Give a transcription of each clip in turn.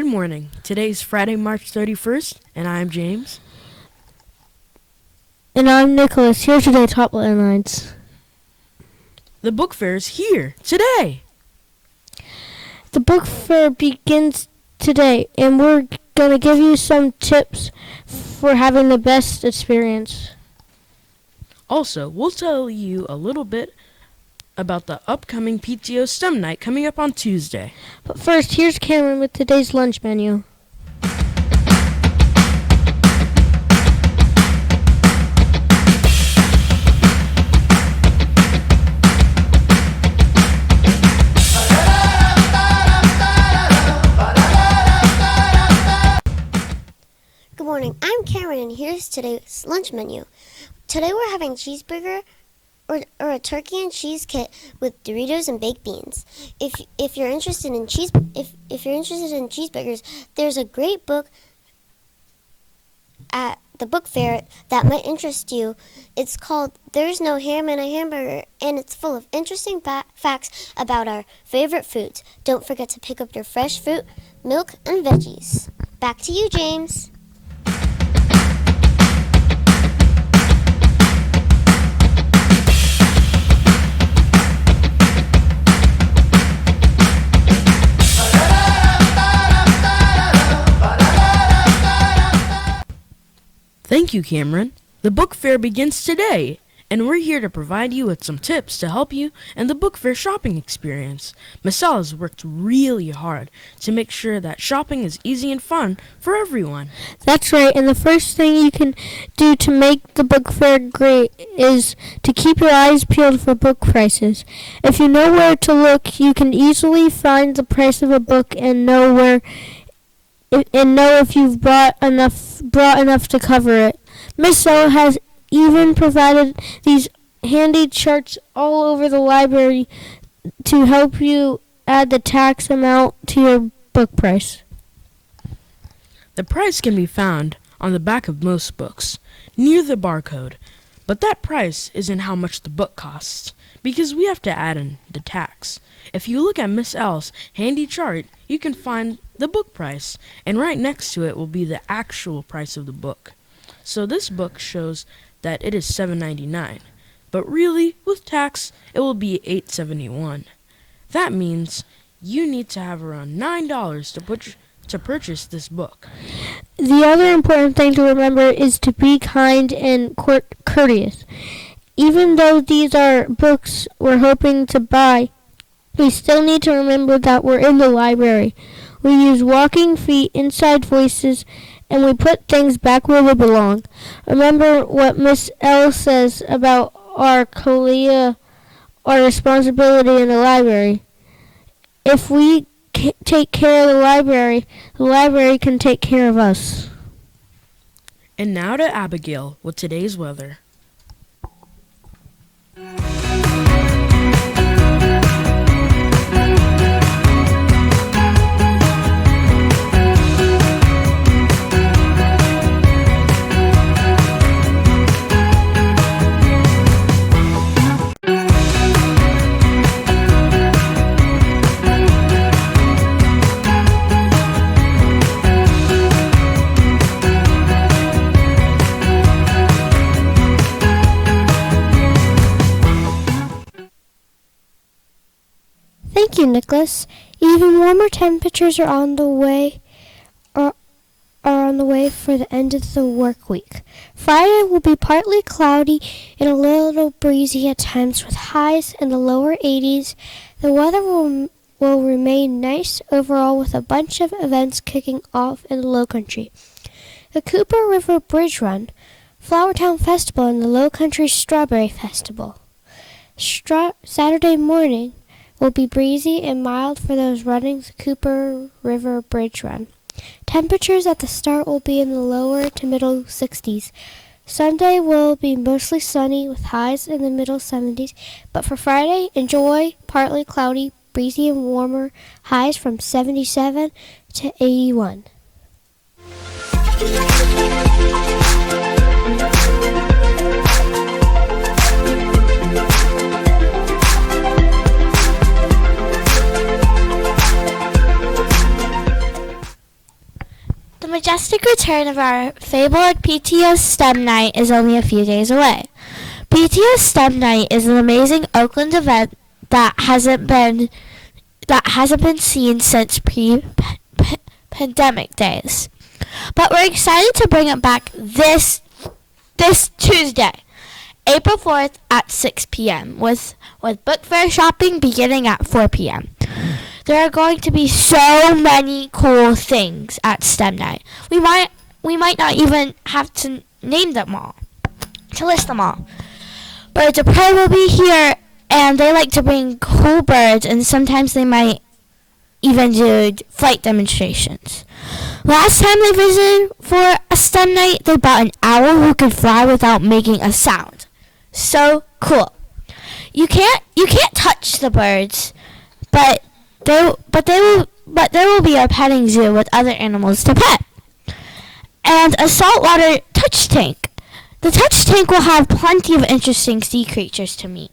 Good morning. Today's Friday, March 31st, and I'm James. And I'm Nicholas. Here today, top headlines. The book fair is here today. The book fair begins today, and we're going to give you some tips for having the best experience. Also, we'll tell you a little bit about the upcoming PTO STEM night coming up on Tuesday. But first, here's Cameron with today's lunch menu. Good morning, I'm Cameron, and here's today's lunch menu. Today we're having cheeseburger or a turkey and cheese kit with Doritos and baked beans. If you're interested in cheeseburgers, there's a great book at the book fair that might interest you. It's called There's No Ham in a Hamburger, and it's full of interesting facts about our favorite foods. Don't forget to pick up your fresh fruit, milk, and veggies. Back to you, James. Thank you, Cameron. The book fair begins today, and we're here to provide you with some tips to help you in the book fair shopping experience. Miss Al has worked really hard to make sure that shopping is easy and fun for everyone. That's right, and the first thing you can do to make the book fair great is to keep your eyes peeled for book prices. If you know where to look, you can easily find the price of a book and know if you've brought enough to cover it. Miss O has even provided these handy charts all over the library to help you add the tax amount to your book price. The price can be found on the back of most books, near the barcode, but that price isn't how much the book costs, because we have to add in the tax. If you look at Miss L's handy chart, you can find the book price, and right next to it will be the actual price of the book. So this book shows that it is $7.99, but really, with tax, it will be $8.71. That means you need to have around $9 to purchase this book. The other important thing to remember is to be kind and courteous. Even though these are books we're hoping to buy, we still need to remember that we're in the library. We use walking feet, inside voices, and we put things back where they belong. Remember what Miss L says about our responsibility in the library. If we take care of the library can take care of us. And now to Abigail with today's weather. Thank you, Nicholas. Even warmer temperatures are on the way for the end of the work week. Friday will be partly cloudy and a little breezy at times with highs in the lower 80s. The weather will remain nice overall with a bunch of events kicking off in the Low Country. The Cooper River Bridge Run, Flowertown Festival, and the Low Country Strawberry Festival. Saturday morning will be breezy and mild for those running the Cooper River Bridge Run. Temperatures at the start will be in the lower to middle 60s. Sunday will be mostly sunny with highs in the middle 70s, but for Friday, enjoy partly cloudy, breezy and warmer, highs from 77 to 81. The majestic return of our fabled PTO STEM Night is only a few days away. PTO STEM Night is an amazing Oakland event that hasn't been seen since pre-pandemic days. But we're excited to bring it back this Tuesday, April 4th at 6 p.m. with book fair shopping beginning at 4 p.m. There are going to be so many cool things at STEM Night. We might not even have to name them all, to list them all. Birds of Prey will be here, and they like to bring cool birds, and sometimes they might even do flight demonstrations. Last time they visited for a STEM Night, they bought an owl who could fly without making a sound. So cool. You can't touch the birds, but there will be a petting zoo with other animals to pet. And a saltwater touch tank. The touch tank will have plenty of interesting sea creatures to meet.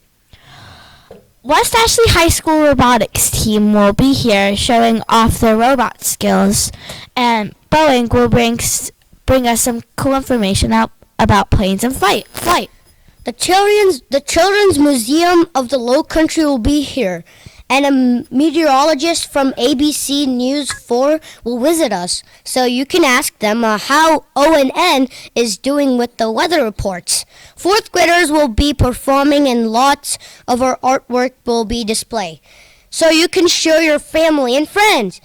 West Ashley High School robotics team will be here showing off their robot skills, and Boeing will bring us some cool information about planes and flight. The Children's Museum of the Low Country will be here, and a meteorologist from ABC News 4 will visit us, so you can ask them how ONN is doing with the weather reports. Fourth graders will be performing, and lots of our artwork will be displayed, so you can show your family and friends.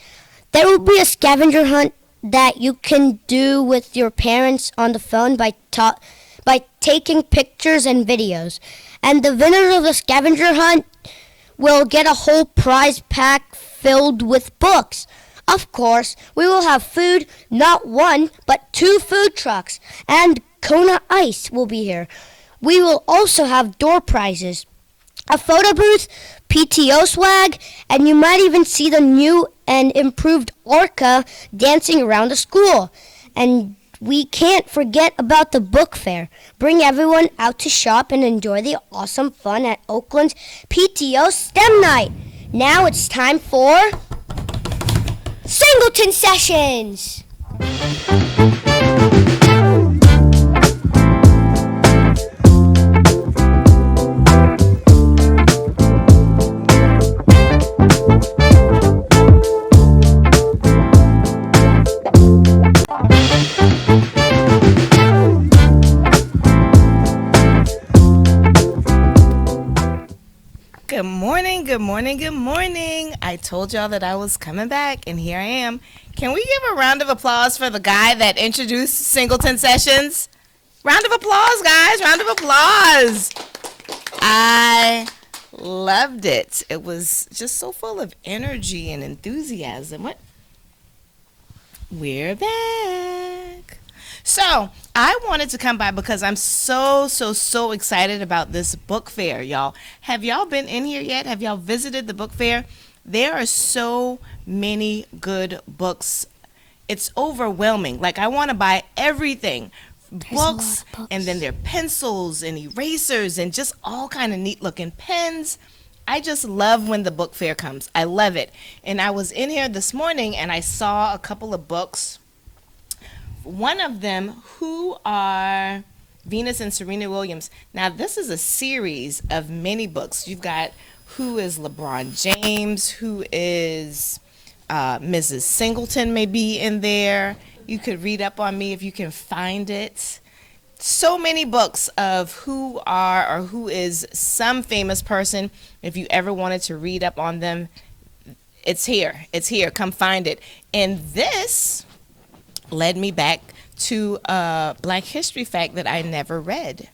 There will be a scavenger hunt that you can do with your parents on the phone by taking pictures and videos. And the winners of the scavenger hunt will get a whole prize pack filled with books. Of course, we will have food, not one, but 2 food trucks, and Kona Ice will be here. We will also have door prizes, a photo booth, PTO swag, and you might even see the new and improved Orca dancing around the school. And we can't forget about the book fair. Bring everyone out to shop and enjoy the awesome fun at Oakland's PTO STEM Night. Now it's time for Singleton Sessions. Good morning. I told y'all that I was coming back, and here I am. Can we give a round of applause for the guy that introduced Singleton Sessions? Round of applause, guys. Round of applause. I loved it. It was just so full of energy and enthusiasm. We're back. So, I wanted to come by because I'm so excited about this book fair, y'all. Have y'all been in here yet? Have y'all visited the book fair? There are so many good books. It's overwhelming. Like, I want to buy everything. Books, and then there are pencils and erasers and just all kind of neat looking pens. I just love when the book fair comes. I love it. And I was in here this morning and I saw a couple of books. One of them, Who Are Venus and Serena Williams? Now, this is a series of many books. You've got Who is LeBron James? Who is Mrs. Singleton may be in there. You could read up on me if you can find it. So many books of who are or who is some famous person. If you ever wanted to read up on them, it's here. It's here. Come find it. And this led me back to a Black history fact that I never read.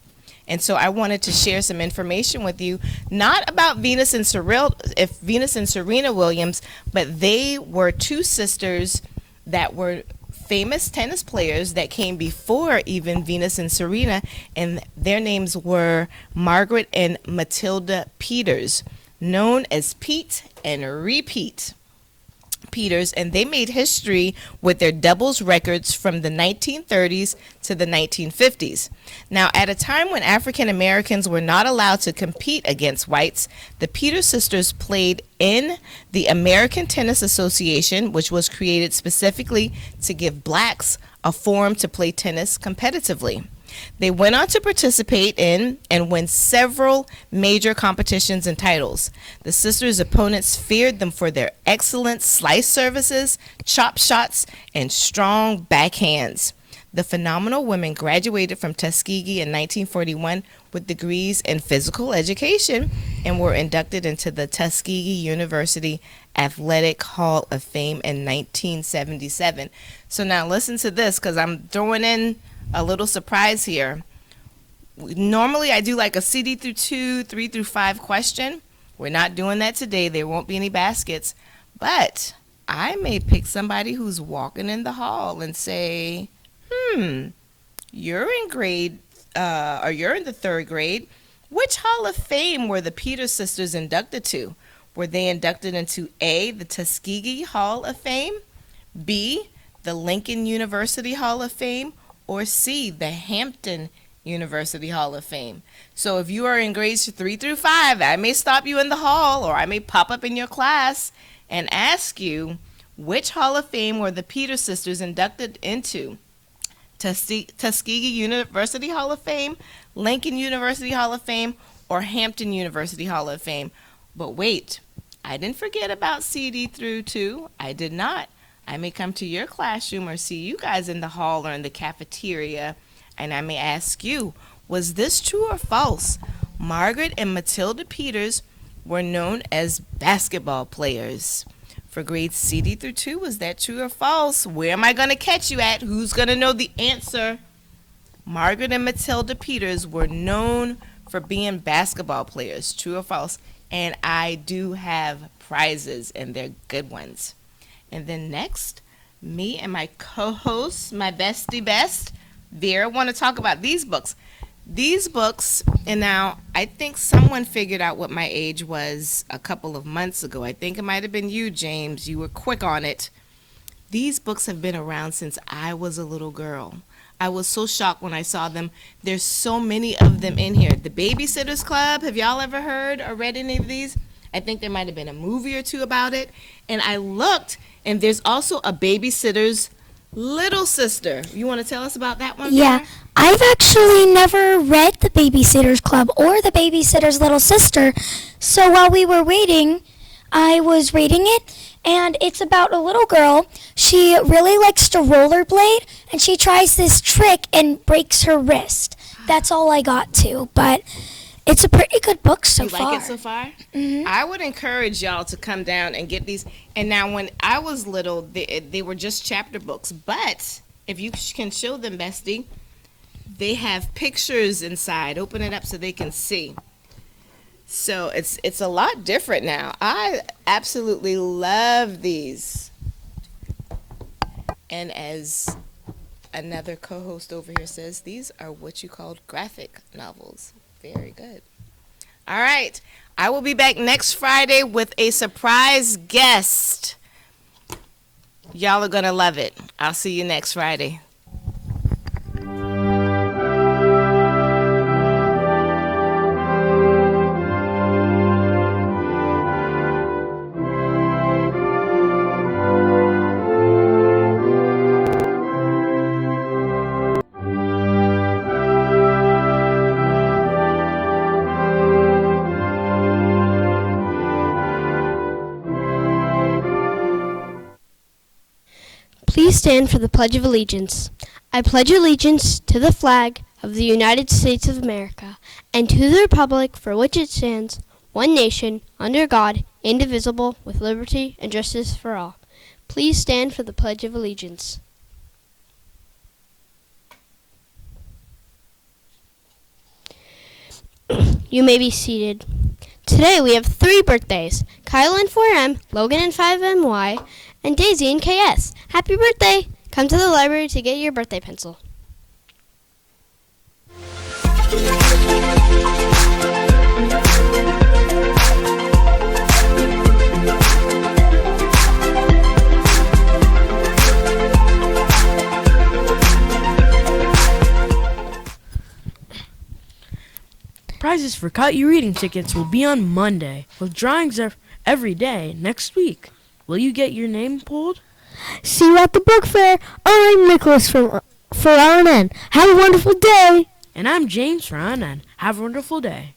And so I wanted to share some information with you, not about Venus and Serena Williams, but they were two sisters that were famous tennis players that came before even Venus and Serena, and their names were Margaret and Matilda Peters, known as Pete and Repeat. Peters, and they made history with their doubles records from the 1930s to the 1950s. Now, at a time when African Americans were not allowed to compete against whites, the Peters sisters played in the American Tennis Association, which was created specifically to give blacks a forum to play tennis competitively. They went on to participate in and win several major competitions and titles. The sisters' opponents feared them for their excellent slice services, chop shots, and strong backhands. The phenomenal women graduated from Tuskegee in 1941 with degrees in physical education and were inducted into the Tuskegee University Athletic Hall of Fame in 1977. So now listen to this, because I'm throwing in a little surprise here. Normally I do like a CD through 2, 3 through 5 question. We're not doing that today. There won't be any baskets. But I may pick somebody who's walking in the hall and say, you're in grade, or you're in the 3rd grade. Which Hall of Fame were the Peters sisters inducted to? Were they inducted into A, the Tuskegee Hall of Fame, B, the Lincoln University Hall of Fame, or C, the Hampton University Hall of Fame? So if you are in grades 3 through 5, I may stop you in the hall, or I may pop up in your class and ask you, which Hall of Fame were the Peters sisters inducted into? Tuskegee University Hall of Fame, Lincoln University Hall of Fame, or Hampton University Hall of Fame? But wait, I didn't forget about CD through 2. I did not. I may come to your classroom or see you guys in the hall or in the cafeteria, and I may ask you, was this true or false? Margaret and Matilda Peters were known as basketball players. For grades CD through 2, was that true or false? Where am I going to catch you at? Who's going to know the answer? Margaret and Matilda Peters were known for being basketball players. True or false? And I do have prizes, and they're good ones. And then next, me and my co-host, my bestie best, Vera, want to talk about these books. These books, and now I think someone figured out what my age was a couple of months ago. I think it might have been you, James. You were quick on it. These books have been around since I was a little girl. I was so shocked when I saw them. There's so many of them in here. The Babysitters Club, have y'all ever heard or read any of these? I think there might have been a movie or two about it. And I looked, and there's also a Babysitter's Little Sister. You want to tell us about that one? Yeah, Vera? I've actually never read The Babysitter's Club or The Babysitter's Little Sister. So while we were waiting, I was reading it, and it's about a little girl. She really likes to rollerblade, and she tries this trick and breaks her wrist. That's all I got to, but it's a pretty good book so far. You like it so far? Mm-hmm. I would encourage y'all to come down and get these. And now when I was little, they were just chapter books. But if you can show them, Bestie, they have pictures inside. Open it up so they can see. So it's a lot different now. I absolutely love these. And as another co-host over here says, these are what you call graphic novels. Very good. All right. I will be back next Friday with a surprise guest. Y'all are going to love it. I'll see you next Friday. Please stand for the Pledge of Allegiance. I pledge allegiance to the flag of the United States of America and to the republic for which it stands, one nation, under God, indivisible, with liberty and justice for all. Please stand for the Pledge of Allegiance. You may be seated. Today we have 3 birthdays: Kyle in 4M, Logan in 5MY, and Daisy in KS. Happy birthday! Come to the library to get your birthday pencil. prizes for Caught You Reading tickets will be on Monday, with drawings every day next week. Will you get your name pulled? See you at the book fair. I'm Nicholas for RNN. Have a wonderful day. And I'm James for RNN. Have a wonderful day.